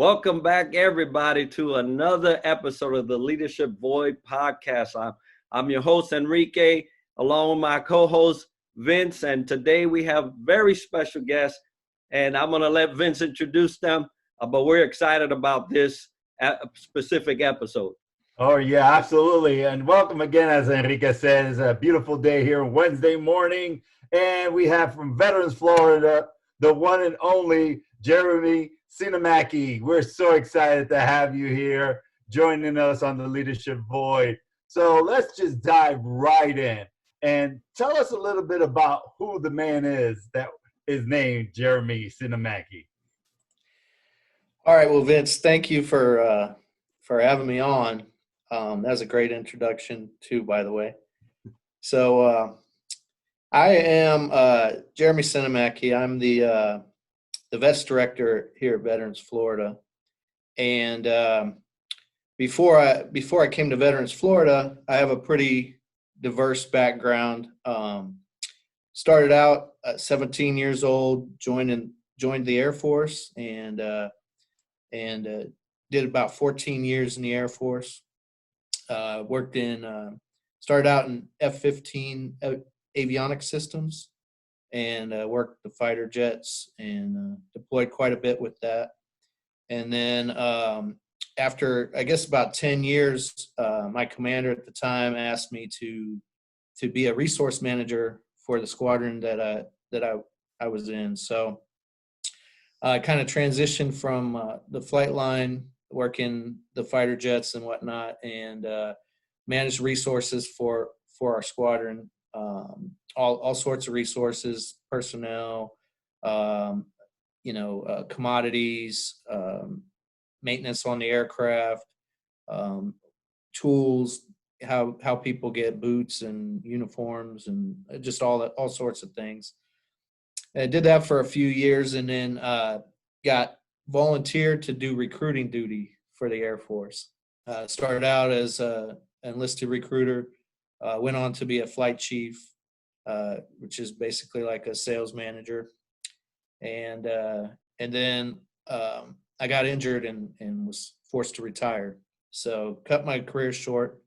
Welcome back, everybody, to another episode of the Leadership Void podcast. I'm your host, Enrique, along with my co-host, Vince. And today we have very special guests, and I'm going to let Vince introduce them. But we're excited about this specific episode. Oh, yeah, absolutely. And welcome again, as Enrique said. It's a beautiful day here Wednesday morning. And we have from Veterans, Florida, the one and only Jeremy Sinnemaki. We're so excited to have you here joining us on the Leadership Void. So let's just dive right in and tell us a little bit about who the man is that is named Jeremy Sinnemaki. All right. Well, Vince, thank you for having me on. That was a great introduction too, by the way. So I am Jeremy Sinnemaki. I'm the Vets Director here at Veterans Florida. And before I came to Veterans Florida, I have a pretty diverse background. Started out at 17 years old, joined the Air Force, and did about 14 years in the Air Force. Started out in F-15 avionics systems and worked the fighter jets and deployed quite a bit with that. And then after, I guess, about 10 years, my commander at the time asked me to be a resource manager for the squadron that I was in. So I kind of transitioned from the flight line, working the fighter jets and whatnot, and managed resources for our squadron, all sorts of resources, personnel, commodities, maintenance on the aircraft, tools, how people get boots and uniforms, and just all sorts of things. I did that for a few years, and then got volunteered to do recruiting duty for the Air Force. Started out as an enlisted recruiter, went on to be a flight chief, which is basically like a sales manager. And then I got injured and was forced to retire. So cut my career short.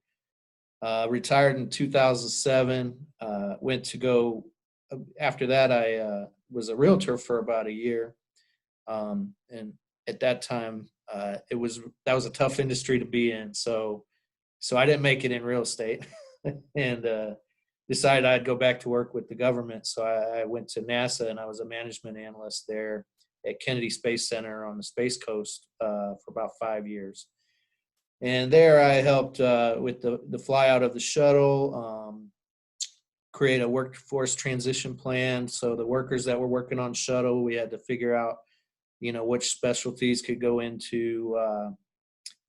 Retired in 2007. After that, I was a realtor for about a year. And at that time, that was a tough industry to be in. So I didn't make it in real estate and decided I'd go back to work with the government. So I went to NASA, and I was a management analyst there at Kennedy Space Center on the Space Coast for about 5 years. And there I helped with the fly out of the shuttle, create a workforce transition plan. So the workers that were working on shuttle, we had to figure out, which specialties could go into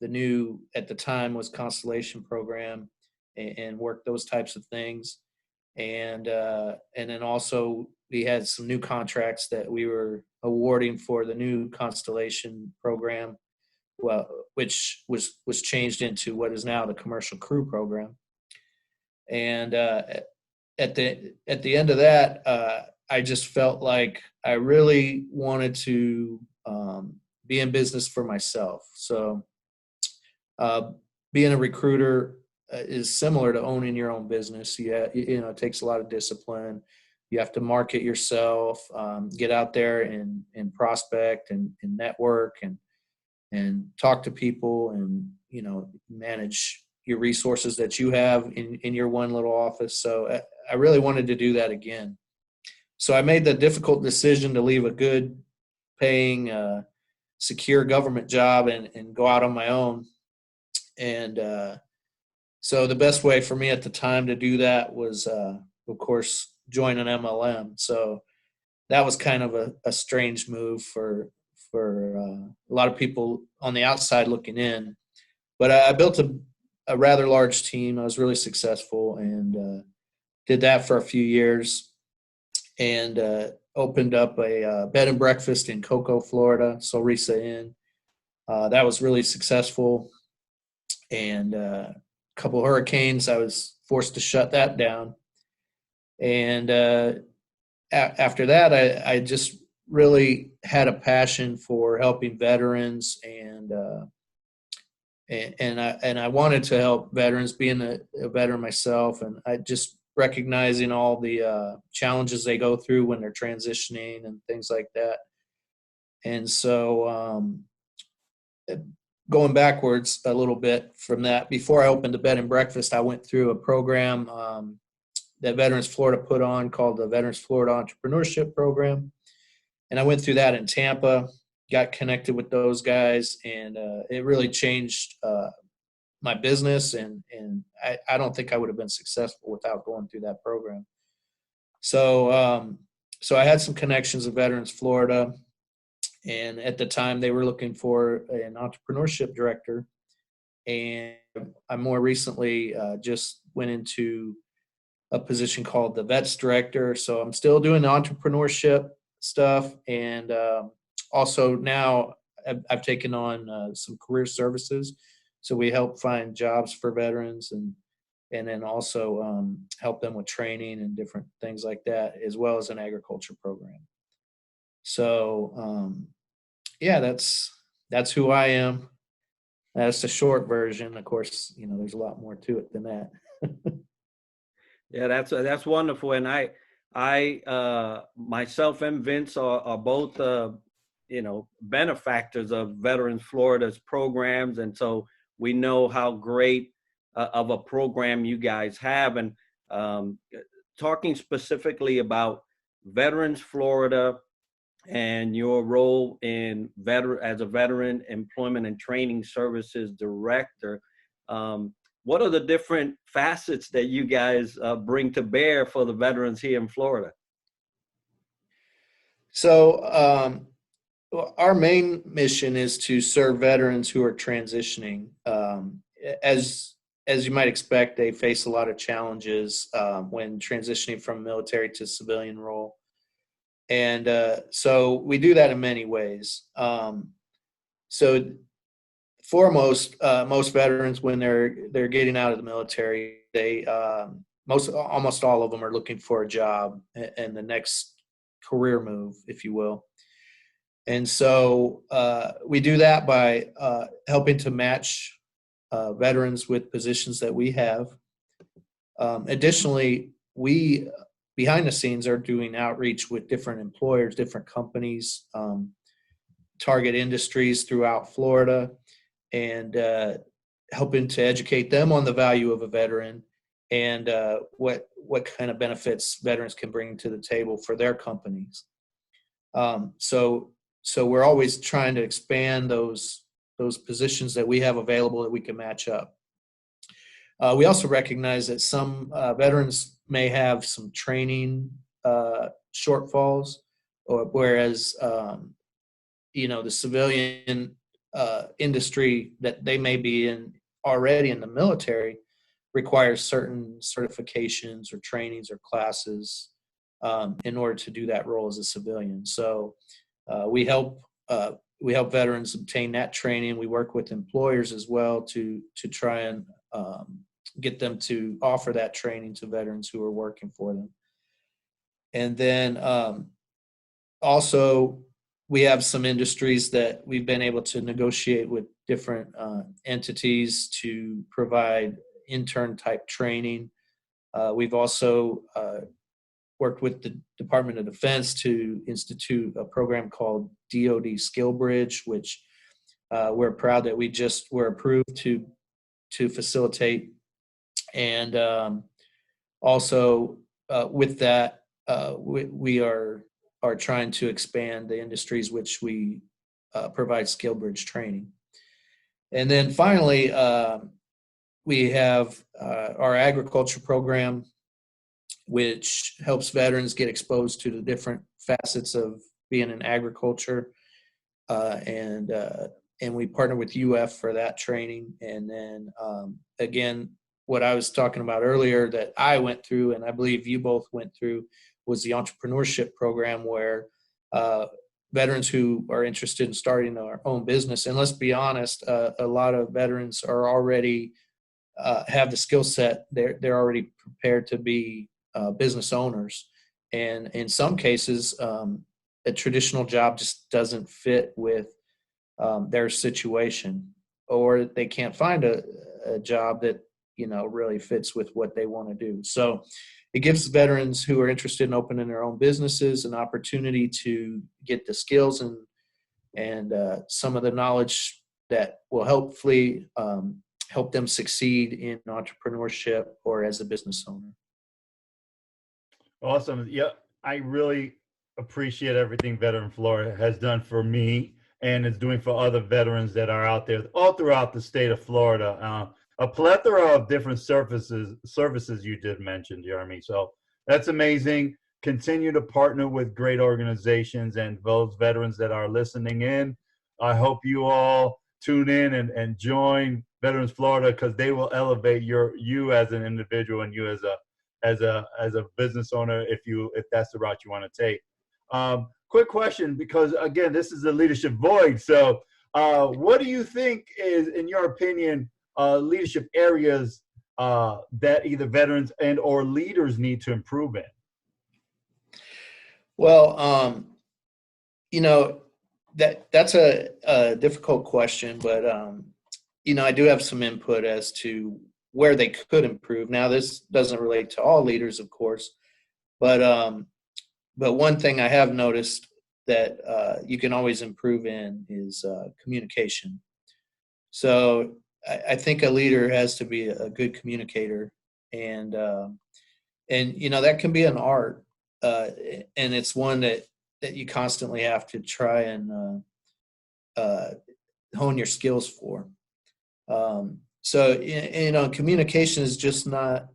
the new, at the time, was Constellation program, and work those types of things. And then also we had some new contracts that we were awarding for the new Constellation program, which was changed into what is now the Commercial Crew program. And at the end of that, I just felt like I really wanted to be in business for myself. So being a recruiter is similar to owning your own business. It takes a lot of discipline. You have to market yourself, get out there and prospect and network and talk to people, and manage your resources that you have in your one little office. So I really wanted to do that again. So I made the difficult decision to leave a good paying, secure government job and go out on my own. And so the best way for me at the time to do that was, of course, join an MLM. So that was kind of a strange move for a lot of people on the outside looking in. But I built a rather large team. I was really successful, and did that for a few years, and opened up a bed and breakfast in Cocoa, Florida, Solrisa Inn. That was really successful. And a couple of hurricanes, I was forced to shut that down. And after that, I just really had a passion for helping veterans, and I wanted to help veterans, being a veteran myself, and I just recognizing all the challenges they go through when they're transitioning and things like that. And so going backwards a little bit from that, before I opened the bed and breakfast, I went through a program that Veterans Florida put on called the Veterans Florida Entrepreneurship Program. And I went through that in Tampa, got connected with those guys, and it really changed my business. And I don't think I would have been successful without going through that program. So, so I had some connections with Veterans Florida, and at the time they were looking for an entrepreneurship director. And I more recently just went into a position called the Vets Director. So I'm still doing the entrepreneurship stuff, and also now I've taken on some career services. So we help find jobs for veterans, and then also help them with training and different things like that, as well as an agriculture program. So yeah, that's who I am. That's the short version. Of course, there's a lot more to it than that. Yeah, that's wonderful. And I myself and Vince are both benefactors of Veterans Florida's programs, and so we know how great of a program you guys have. And talking specifically about Veterans Florida and your role as a Veteran Employment and Training Services Director, what are the different facets that you guys bring to bear for the veterans here in Florida? So our main mission is to serve veterans who are transitioning. As you might expect, they face a lot of challenges when transitioning from military to civilian role. And so we do that in many ways. So foremost, most veterans, when they're getting out of the military, they almost all of them are looking for a job and the next career move, if you will. And so we do that by helping to match veterans with positions that we have. Additionally, we behind the scenes are doing outreach with different employers, different companies, target industries throughout Florida, and helping to educate them on the value of a veteran and what kind of benefits veterans can bring to the table for their companies. So we're always trying to expand those positions that we have available that we can match up. We also recognize that some veterans may have some training shortfalls, whereas the civilian industry that they may be in already in the military requires certain certifications or trainings or classes in order to do that role as a civilian. So we help veterans obtain that training. We work with employers as well to try and get them to offer that training to veterans who are working for them. And then also we have some industries that we've been able to negotiate with different entities to provide intern type training. We've also worked with the Department of Defense to institute a program called DoD Skill Bridge, which we're proud that we just were approved to facilitate. And also with that, we are trying to expand the industries which we provide skill bridge training. And then finally, we have our agriculture program, which helps veterans get exposed to the different facets of being in agriculture. And we partner with UF for that training. And then again, what I was talking about earlier that I went through, and I believe you both went through, was the entrepreneurship program, where veterans who are interested in starting their own business, and let's be honest, a lot of veterans are already have the skill set. They're already prepared to be business owners, and in some cases, a traditional job just doesn't fit with their situation, or they can't find a job that, really fits with what they want to do. So it gives veterans who are interested in opening their own businesses an opportunity to get the skills and some of the knowledge that will hopefully help them succeed in entrepreneurship or as a business owner. Awesome. Yeah, I really appreciate everything Veteran Florida has done for me and is doing for other veterans that are out there all throughout the state of Florida. A plethora of different services you did mention, Jeremy. So that's amazing. Continue to partner with great organizations and those veterans that are listening in. I hope you all tune in and join Veterans Florida, because they will elevate you as an individual and you as a business owner if that's the route you want to take. Quick question, because again, this is a leadership void. So what do you think is, in your opinion, leadership areas that either veterans and or leaders need to improve in? Well, that's a difficult question, but I do have some input as to where they could improve. Now, this doesn't relate to all leaders, of course, but one thing I have noticed that you can always improve in is communication. So I think a leader has to be a good communicator, and that can be an art, and it's one that you constantly have to try and hone your skills for. So communication is just not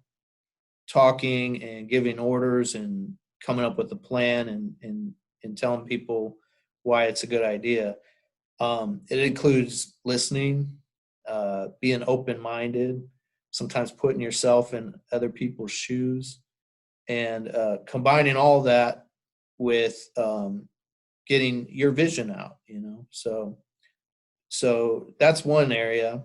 talking and giving orders and coming up with a plan and telling people why it's a good idea. It includes listening, being open-minded, sometimes putting yourself in other people's shoes, and combining all that with getting your vision out. So that's one area.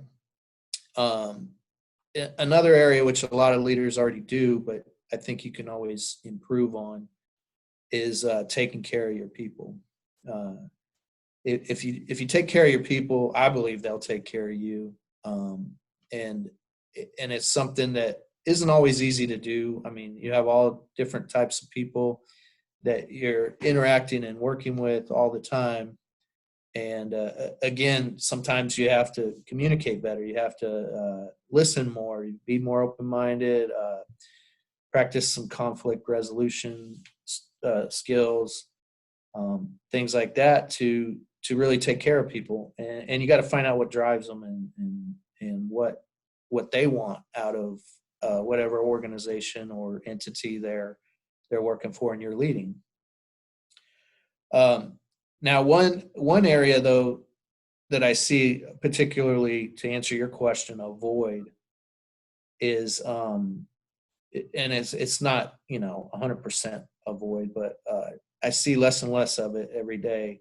Another area, which a lot of leaders already do, but I think you can always improve on, is taking care of your people. If you take care of your people, I believe they'll take care of you. And it's something that isn't always easy to do. I mean, you have all different types of people that you're interacting and working with all the time. And again, sometimes you have to communicate better. You have to listen more, be more open-minded, practice some conflict resolution skills, things like that to really take care of people. And you got to find out what drives them and what they want out of whatever organization or entity they're working for and you're leading. Now, one area, though, that I see, particularly to answer your question, a void is, and it's not 100% a void, but I see less and less of it every day,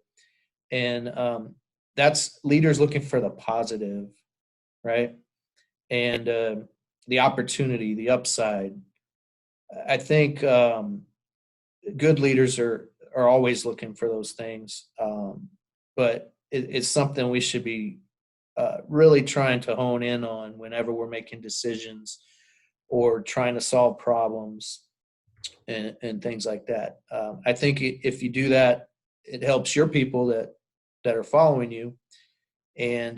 and that's leaders looking for the positive, right, and the opportunity, the upside. I think good leaders are always looking for those things, but it's something we should be really trying to hone in on whenever we're making decisions or trying to solve problems and things like that. I think if you do that, it helps your people that are following you, and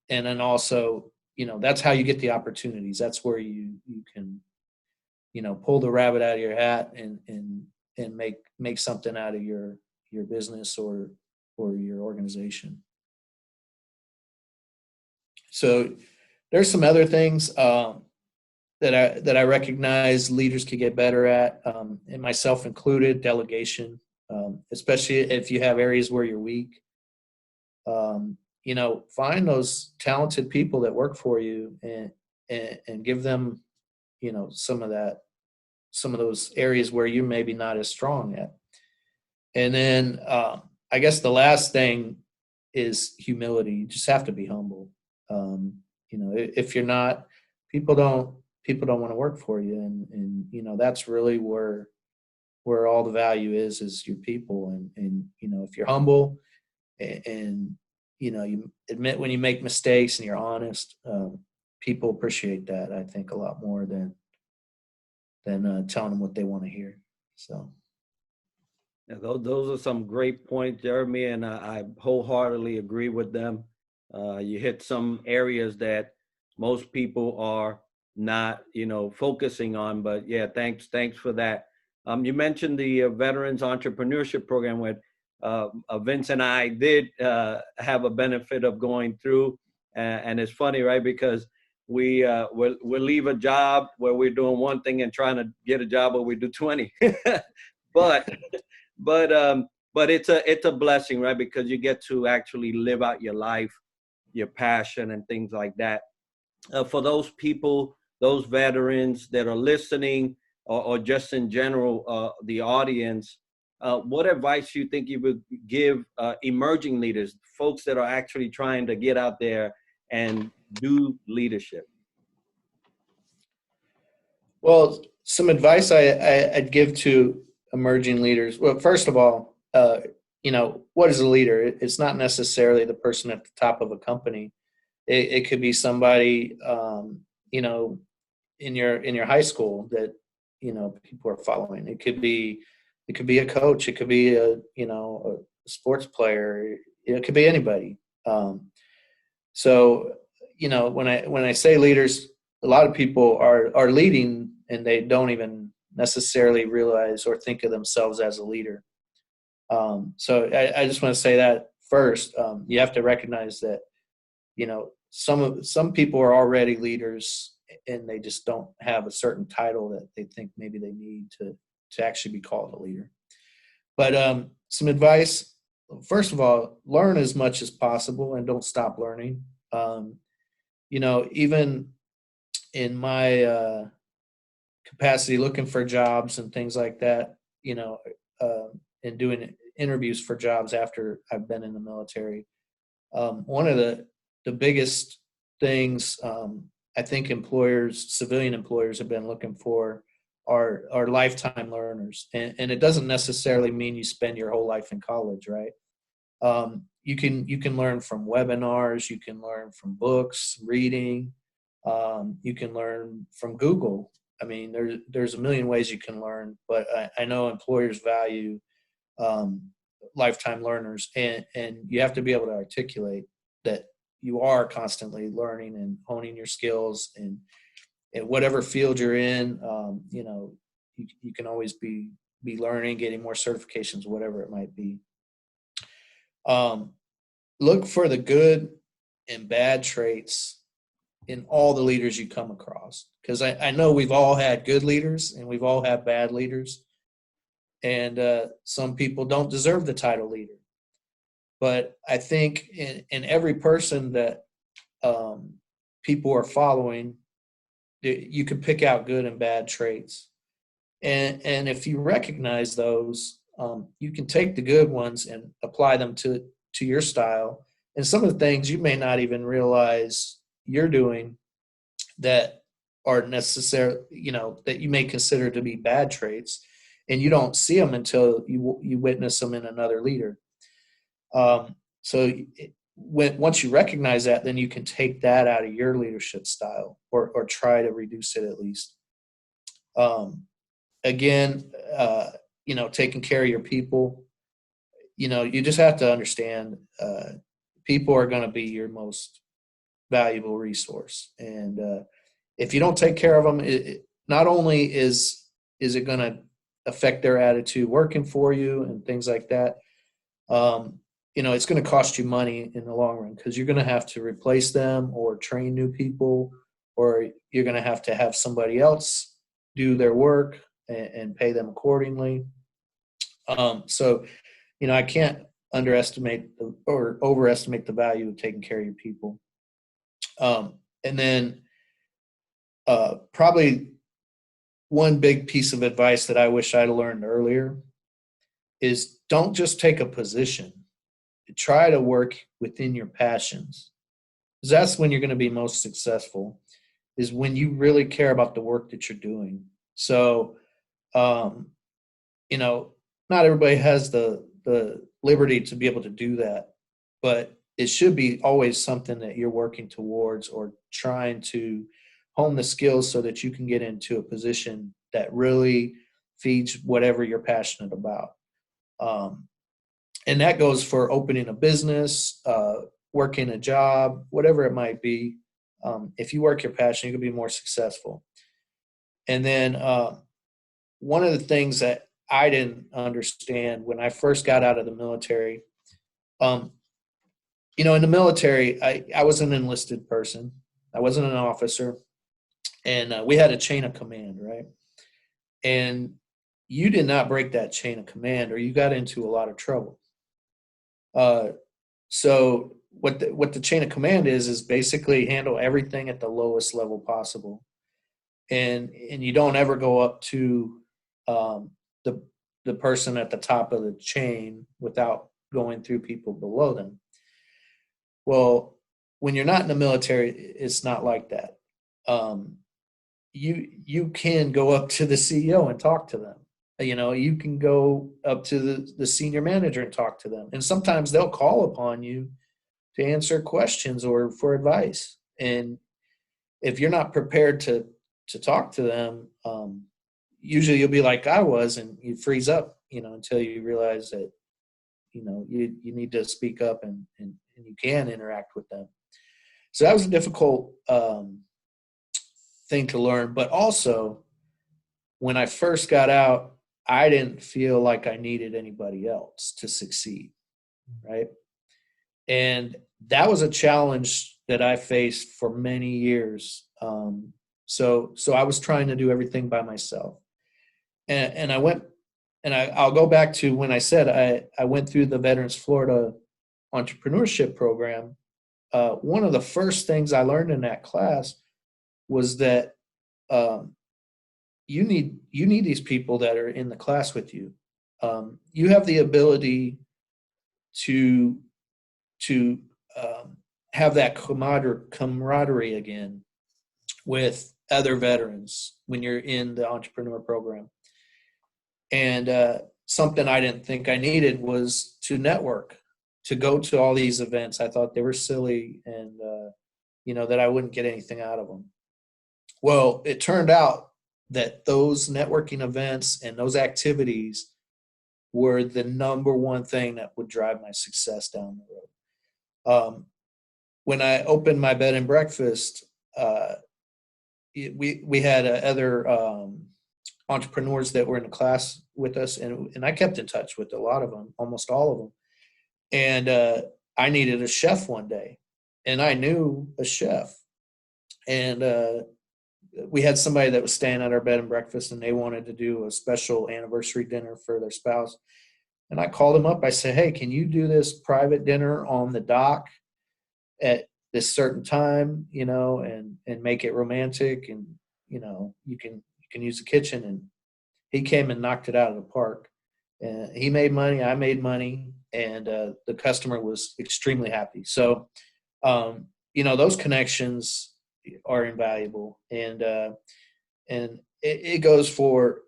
then also that's how you get the opportunities. That's where you can pull the rabbit out of your hat and make something out of your business or your organization. So there's some other things that I recognize leaders could get better at, and myself included. Delegation, especially if you have areas where you're weak. Find those talented people that work for you and give them some of those areas where you're maybe not as strong at. And then I guess the last thing is humility. You just have to be humble. If you're not, people don't want to work for you, and that's really where where all the value is your people. And if you're humble and you admit when you make mistakes and you're honest, people appreciate that, I think, a lot more than telling them what they want to hear. So. Yeah, those are some great points, Jeremy, and I wholeheartedly agree with them. You hit some areas that most people are not, focusing on. But yeah, thanks for that. You mentioned the Veterans Entrepreneurship Program, with Vince and I did have a benefit of going through, and it's funny, right? Because we'll leave a job where we're doing one thing and trying to get a job where we do 20, but. But it's a blessing, right? Because you get to actually live out your life, your passion, and things like that. For those people, those veterans that are listening, or just in general, the audience, what advice do you think you would give emerging leaders, folks that are actually trying to get out there and do leadership? Well, some advice I'd give to emerging leaders. Well, first of all, what is a leader? It's not necessarily the person at the top of a company. It could be somebody, in your high school that, people are following. It could be a coach. It could be a sports player. It could be anybody. So, when I say leaders, a lot of people are leading and they don't even necessarily realize or think of themselves as a leader. So I just want to say that first. You have to recognize that, some people are already leaders and they just don't have a certain title that they think maybe they need to actually be called a leader. But some advice: first of all, learn as much as possible and don't stop learning. Even in my capacity, looking for jobs and things like that, and doing interviews for jobs after I've been in the military. One of the biggest things I think civilian employers have been looking for are lifetime learners. And it doesn't necessarily mean you spend your whole life in college, right? You can learn from webinars, you can learn from books, reading, you can learn from Google. I mean, there's a million ways you can learn, but I know employers value lifetime learners, and you have to be able to articulate that you are constantly learning and honing your skills, and in whatever field you're in, you can always be learning, getting more certifications, whatever it might be. Look for the good and bad traits in all the leaders you come across, because I know we've all had good leaders and we've all had bad leaders, and some people don't deserve the title leader. But I think in every person that people are following, you can pick out good and bad traits. And if you recognize those, you can take the good ones and apply them to your style. And some of the things you may not even realize you're doing that are necessary, that you may consider to be bad traits, and you don't see them until you witness them in another leader. Once you recognize that, then you can take that out of your leadership style, or try to reduce it at least. Again, taking care of your people, you just have to understand people are going to be your most valuable resource. And if you don't take care of them, it not only is it going to affect their attitude working for you and things like that, it's going to cost you money in the long run, because you're going to have to replace them or train new people, or you're going to have somebody else do their work and pay them accordingly. I can't underestimate or overestimate the value of taking care of your people. And then probably one big piece of advice that I wish I'd learned earlier is don't just take a position. Try to work within your passions, because that's when you're going to be most successful, is when you really care about the work that you're doing. So not everybody has the liberty to be able to do that, but it should be always something that you're working towards or trying to hone the skills so that you can get into a position that really feeds whatever you're passionate about. And that goes for opening a business, working a job, whatever it might be. If you work your passion, you can be more successful. And then one of the things that I didn't understand when I first got out of the military, in the military, I was an enlisted person. I wasn't an officer. And we had a chain of command, right? And you did not break that chain of command or you got into a lot of trouble. So what the chain of command is basically handle everything at the lowest level possible. And you don't ever go up to the person at the top of the chain without going through people below them. Well, when you're not in the military, it's not like that. You can go up to the CEO and talk to them. You can go up to the senior manager and talk to them. And sometimes they'll call upon you to answer questions or for advice. And if you're not prepared to talk to them, usually you'll be like I was, and you freeze up, until you realize that, you need to speak up and you can interact with them. So that was a difficult thing to learn. But also, when I first got out, I didn't feel like I needed anybody else to succeed, right? And that was a challenge that I faced for many years. So I was trying to do everything by myself. And I went, and I'll go back to when I said I went through the Veterans Florida Entrepreneurship program. One of the first things I learned in that class was that you need these people that are in the class with you. You have the ability to have that camaraderie again with other veterans when you're in the entrepreneur program. And something I didn't think I needed was to network, to go to all these events. I thought they were silly and, that I wouldn't get anything out of them. Well, it turned out that those networking events and those activities were the number one thing that would drive my success down the road. When I opened my bed and breakfast, we had other entrepreneurs that were in the class with us, and I kept in touch with a lot of them, almost all of them. And I needed a chef one day, and I knew a chef. And we had somebody that was staying at our bed and breakfast, and they wanted to do a special anniversary dinner for their spouse. And I called them up. I said, hey, can you do this private dinner on the dock at this certain time, and make it romantic, and, you can use the kitchen. And he came and knocked it out of the park. And he made money, I made money, and the customer was extremely happy. So, those connections are invaluable. And it goes for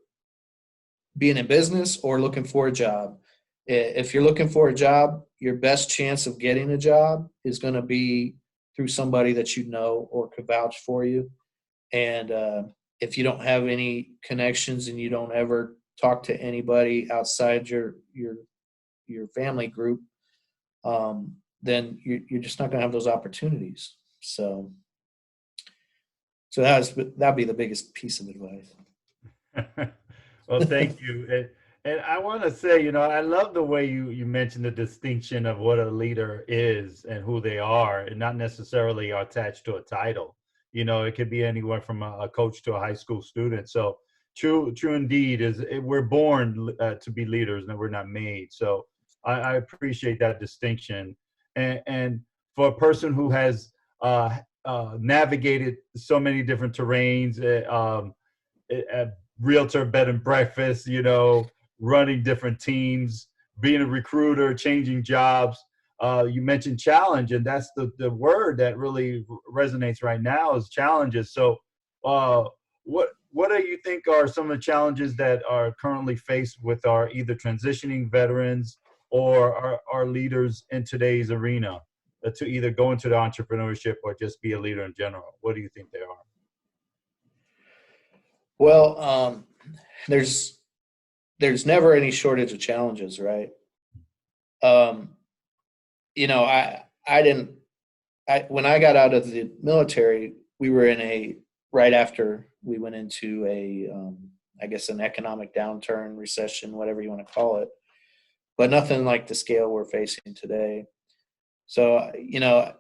being in business or looking for a job. If you're looking for a job, your best chance of getting a job is going to be through somebody that you know or could vouch for you. And if you don't have any connections and you don't ever talk to anybody outside your family group, then you're just not going to have those opportunities. So that'd be the biggest piece of advice. Well, thank you. And I want to say, I love the way you mentioned the distinction of what a leader is and who they are, and not necessarily are attached to a title. It could be anywhere from a coach to a high school student. So true indeed we're born to be leaders, and we're not made. So I appreciate that distinction. And for a person who has navigated so many different terrains, realtor, bed and breakfast, running different teams, being a recruiter, changing jobs. You mentioned challenge, and that's the word that really resonates right now is challenges. So what what do you think are some of the challenges that are currently faced with our either transitioning veterans or our leaders in today's arena to either go into the entrepreneurship or just be a leader in general? What do you think they are? Well, there's never any shortage of challenges, right? You know, when I got out of the military, we were right after we went into I guess an economic downturn, recession, whatever you want to call it, but nothing like the scale we're facing today. So, you know,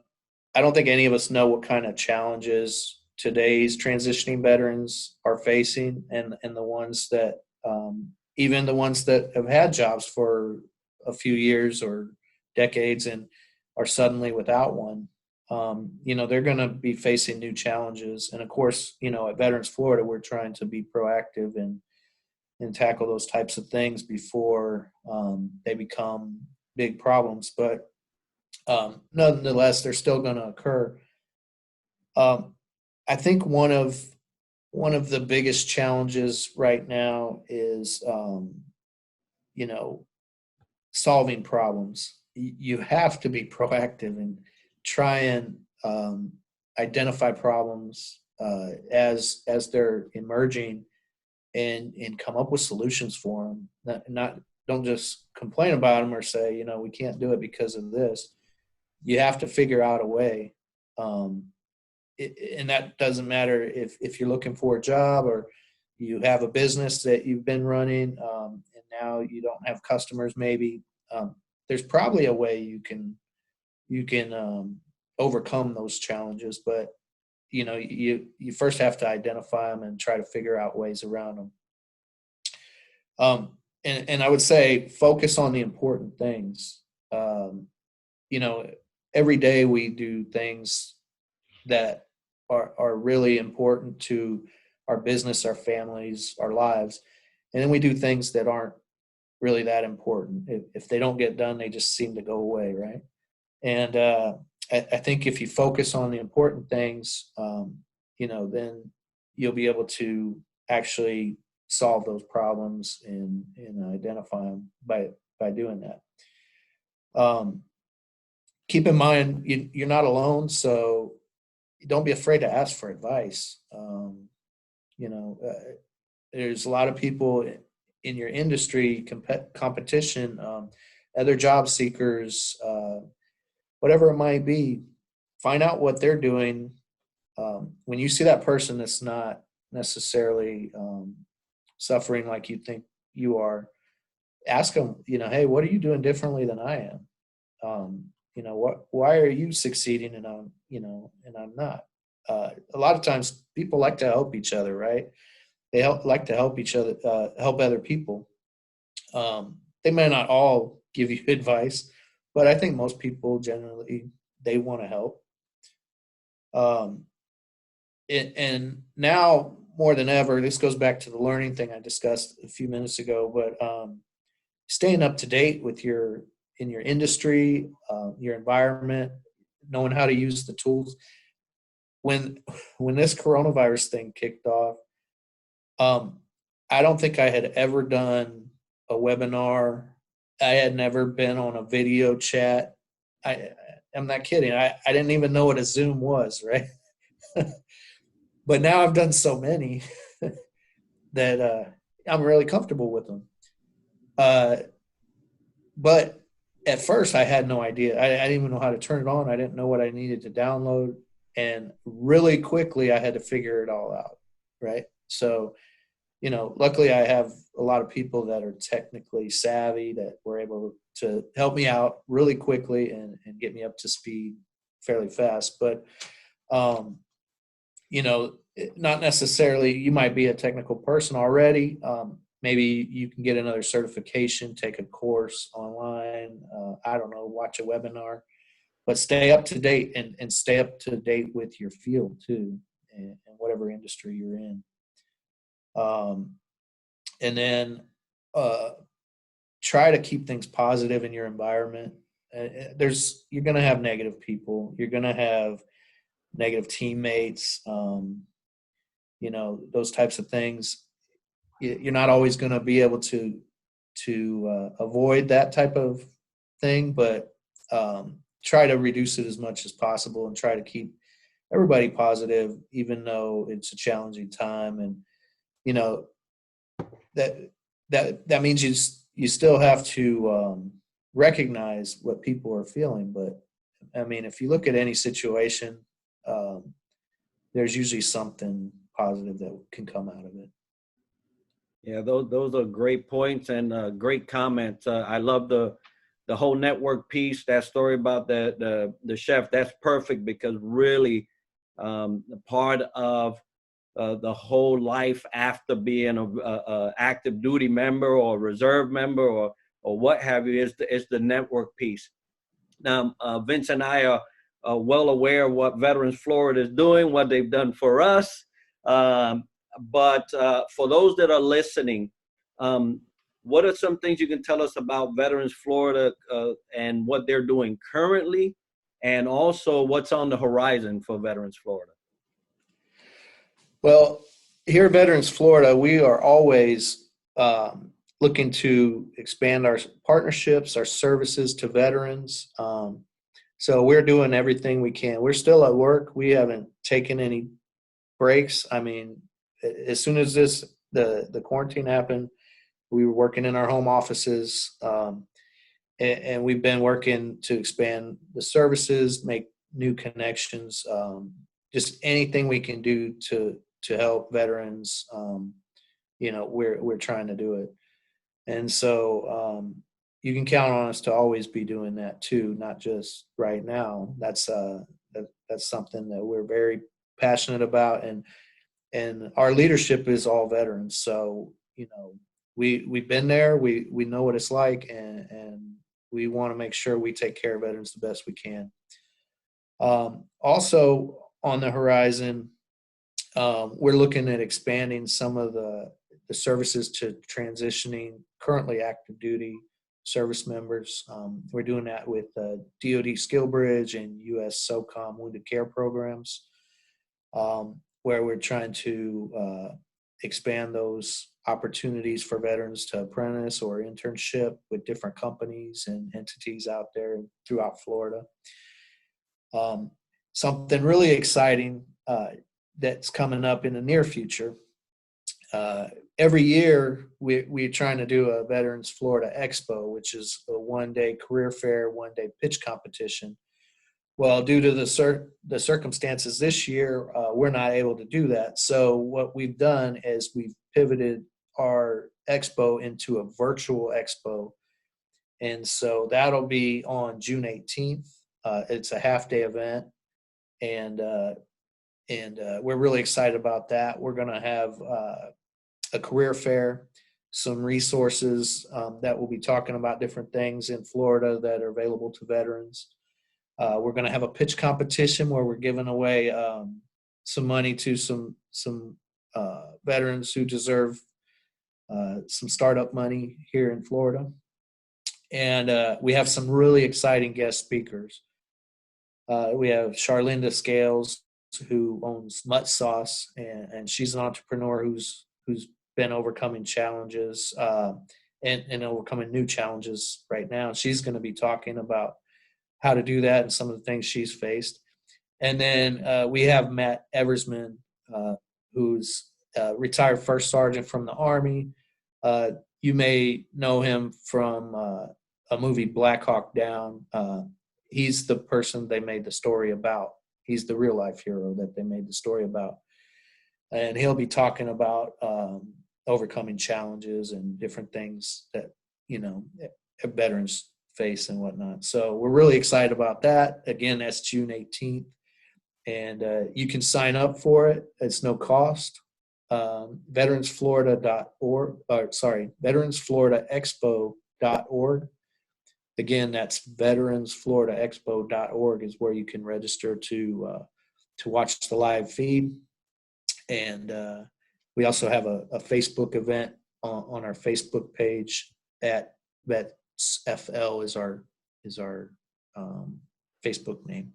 I don't think any of us know what kind of challenges today's transitioning veterans are facing, and the ones that, even the ones that have had jobs for a few years or decades and are suddenly without one. You know, they're going to be facing new challenges. And of course, you know, at Veterans Florida, we're trying to be proactive and tackle those types of things before they become big problems. But nonetheless, they're still going to occur. I think one of the biggest challenges right now is, you know, solving problems. You have to be proactive and try and identify problems as they're emerging and come up with solutions for them. Don't just complain about them or say, you know, we can't do it because of this. You have to figure out a way. And that doesn't matter if you're looking for a job or you have a business that you've been running and now you don't have customers maybe. There's probably a way you can overcome those challenges, but you know, you first have to identify them and try to figure out ways around them. And I would say focus on the important things. You know, every day we do things that are really important to our business, our families, our lives, and then we do things that aren't really that important. If they don't get done, they just seem to go away, right? And I think if you focus on the important things, you know, then you'll be able to actually solve those problems and identify them by doing that. Keep in mind, you're not alone, so don't be afraid to ask for advice. You know, there's a lot of people in your industry, competition, other job seekers, whatever it might be. Find out what they're doing. When you see that person that's not necessarily suffering like you think you are, ask them, you know, hey, what are you doing differently than I am? You know, why are you succeeding and I'm not? A lot of times people like to help each other, right? They like to help each other, help other people. They may not all give you advice, but I think most people generally, they want to help. And now more than ever, this goes back to the learning thing I discussed a few minutes ago, but staying up to date with in your industry, your environment, knowing how to use the tools. When this coronavirus thing kicked off, I don't think I had ever done a webinar. I had never been on a video chat. I'm not kidding. I didn't even know what a Zoom was, right? But now I've done so many that I'm really comfortable with them. But at first I had no idea. I didn't even know how to turn it on. I didn't know what I needed to download. And really quickly I had to figure it all out, right? So, you know, luckily I have a lot of people that are technically savvy that were able to help me out really quickly and get me up to speed fairly fast. But, you know, not necessarily, you might be a technical person already. Maybe you can get another certification, take a course online. I don't know, watch a webinar, but stay up to date and stay up to date with your field too, and whatever industry you're in. And then try to keep things positive in your environment. You're going to have negative people. You're going to have negative teammates. those types of things. You're not always going to be able to avoid that type of thing, but try to reduce it as much as possible and try to keep everybody positive, even though it's a challenging time. And that means you still have to recognize what people are feeling. But I mean, if you look at any situation, there's usually something positive that can come out of it. Yeah, those are great points and great comments. I love the whole network piece. That story about the chef, that's perfect, because really part of the whole life after being a active duty member or reserve member or what have you is the network piece. Now, Vince and I are well aware of what Veterans Florida is doing, what they've done for us. But for those that are listening, what are some things you can tell us about Veterans Florida and what they're doing currently, and also what's on the horizon for Veterans Florida? Well, here at Veterans Florida, we are always looking to expand our partnerships, our services to veterans. So we're doing everything we can. We're still at work. We haven't taken any breaks. I mean, as soon as the quarantine happened, we were working in our home offices, and we've been working to expand the services, make new connections, just anything we can do to help veterans. We're trying to do it. And so you can count on us to always be doing that too, not just right now. That's something that we're very passionate about, and our leadership is all veterans. So, we've been there, we know what it's like, and we want to make sure we take care of veterans the best we can. Also on the horizon, we're looking at expanding some of the services to transitioning currently active duty service members. We're doing that with DoD Skill Bridge and U.S. SOCOM Wounded Care programs, where we're trying to expand those opportunities for veterans to apprentice or internship with different companies and entities out there throughout Florida. Something really exciting that's coming up in the near future. Every year, we're trying to do a Veterans Florida Expo, which is a one-day career fair, one-day pitch competition. Well, due to the circumstances this year, we're not able to do that. So what we've done is we've pivoted our expo into a virtual expo. And so that'll be on June 18th. It's a half-day event, and we're really excited about that. We're going to have a career fair, some resources that will be talking about different things in Florida that are available to veterans. We're going to have a pitch competition where we're giving away some money to some veterans who deserve some startup money here in Florida. And we have some really exciting guest speakers. We have Charlinda Scales, who owns Mutt Sauce, and she's an entrepreneur who's been overcoming challenges and overcoming new challenges right now. She's going to be talking about how to do that and some of the things she's faced. And then we have Matt Eversman, who's retired first sergeant from the Army. You may know him from a movie, Black Hawk Down. He's the person they made the story about. He's the real life hero that they made the story about. And he'll be talking about overcoming challenges and different things that, veterans face and whatnot. So we're really excited about that. Again, that's June 18th. And you can sign up for it. It's no cost. veteransfloridaexpo.org. Again, that's veteransfloridaexpo.org is where you can register to watch the live feed. And we also have a Facebook event on our Facebook page at VetsFL is our Facebook name.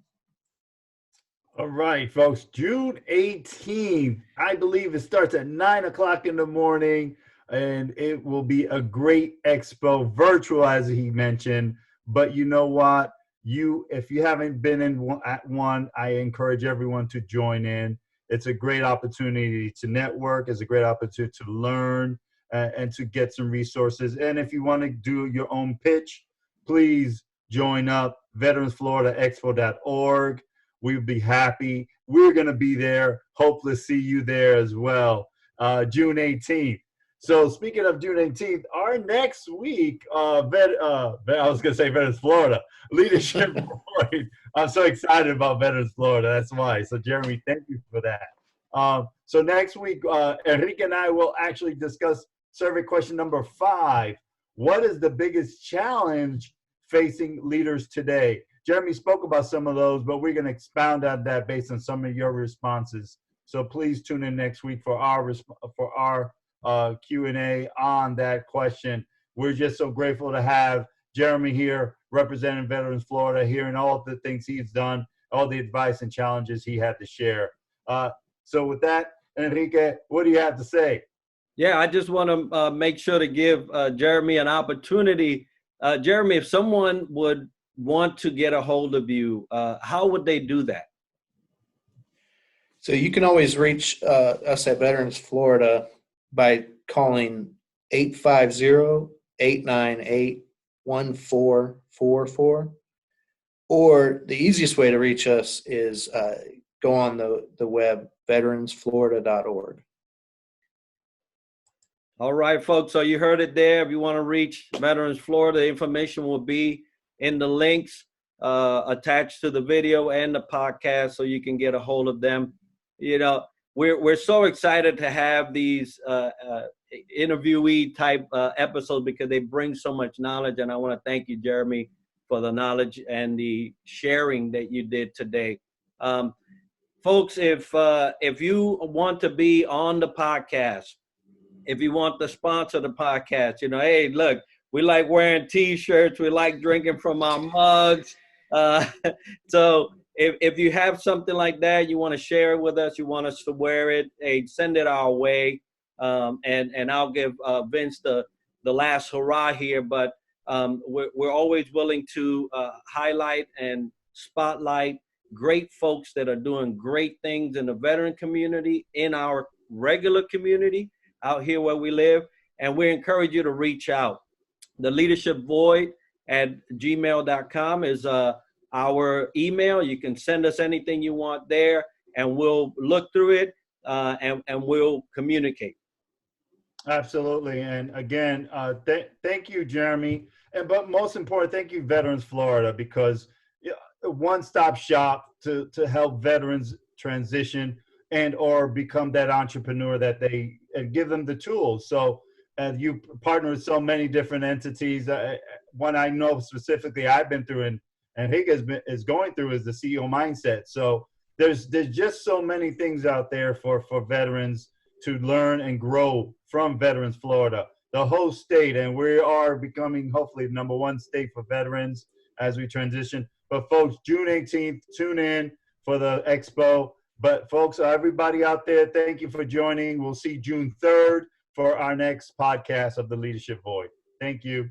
All right, folks. June 18th. I believe it starts at 9 o'clock in the morning, and it will be a great expo, virtual, as he mentioned. But you know what? If you haven't been at one, I encourage everyone to join in. It's a great opportunity to network. It's a great opportunity to learn and to get some resources. And if you want to do your own pitch, please join up. VeteransFloridaExpo.org. We'd be happy. We're going to be there. Hopefully see you there as well, June 18th. So speaking of June 18th, our next week, I was going to say Veterans Florida, Leadership Void. I'm so excited about Veterans Florida. That's why. So Jeremy, thank you for that. So next week, Enrique and I will actually discuss survey question number 5. What is the biggest challenge facing leaders today? Jeremy spoke about some of those, but we're going to expound on that based on some of your responses. So please tune in next week for our Q&A on that question. We're just so grateful to have Jeremy here representing Veterans Florida, hearing all the things he's done, all the advice and challenges he had to share. So with that, Enrique, what do you have to say? Yeah, I just want to make sure to give Jeremy an opportunity. Jeremy, if someone would want to get a hold of you, how would they do that? So you can always reach us at Veterans Florida by calling 850-898-1444. Or the easiest way to reach us is go on the web, veteransflorida.org. All right, folks. So you heard it there. If you want to reach Veterans Florida, the information will be in the links attached to the video and the podcast, so you can get a hold of them. You know, we're so excited to have these interviewee type episodes because they bring so much knowledge. And I want to thank you, Jeremy, for the knowledge and the sharing that you did today. Folks, if you want to be on the podcast, if you want to sponsor the podcast, you know, hey, look, we like wearing T-shirts. We like drinking from our mugs. So if you have something like that, you want to share it with us, you want us to wear it, hey, send it our way. And I'll give Vince the last hurrah here. But we're always willing to highlight and spotlight great folks that are doing great things in the veteran community, in our regular community out here where we live. And we encourage you to reach out. The Leadership Void at gmail.com is our email. You can send us anything you want there, and we'll look through it and we'll communicate. Absolutely. And again, thank you, Jeremy. But most important, thank you, Veterans Florida, because a one-stop shop to help veterans transition and or become that entrepreneur that they give them the tools. So you partner with so many different entities. One I know specifically I've been through and Enrique is going through is the CEO mindset. So there's just so many things out there for veterans to learn and grow from Veterans Florida, the whole state. And we are becoming hopefully the #1 state for veterans as we transition. But folks, June 18th, tune in for the expo. But folks, everybody out there, thank you for joining. We'll see June 3rd for our next podcast of the Leadership Void. Thank you.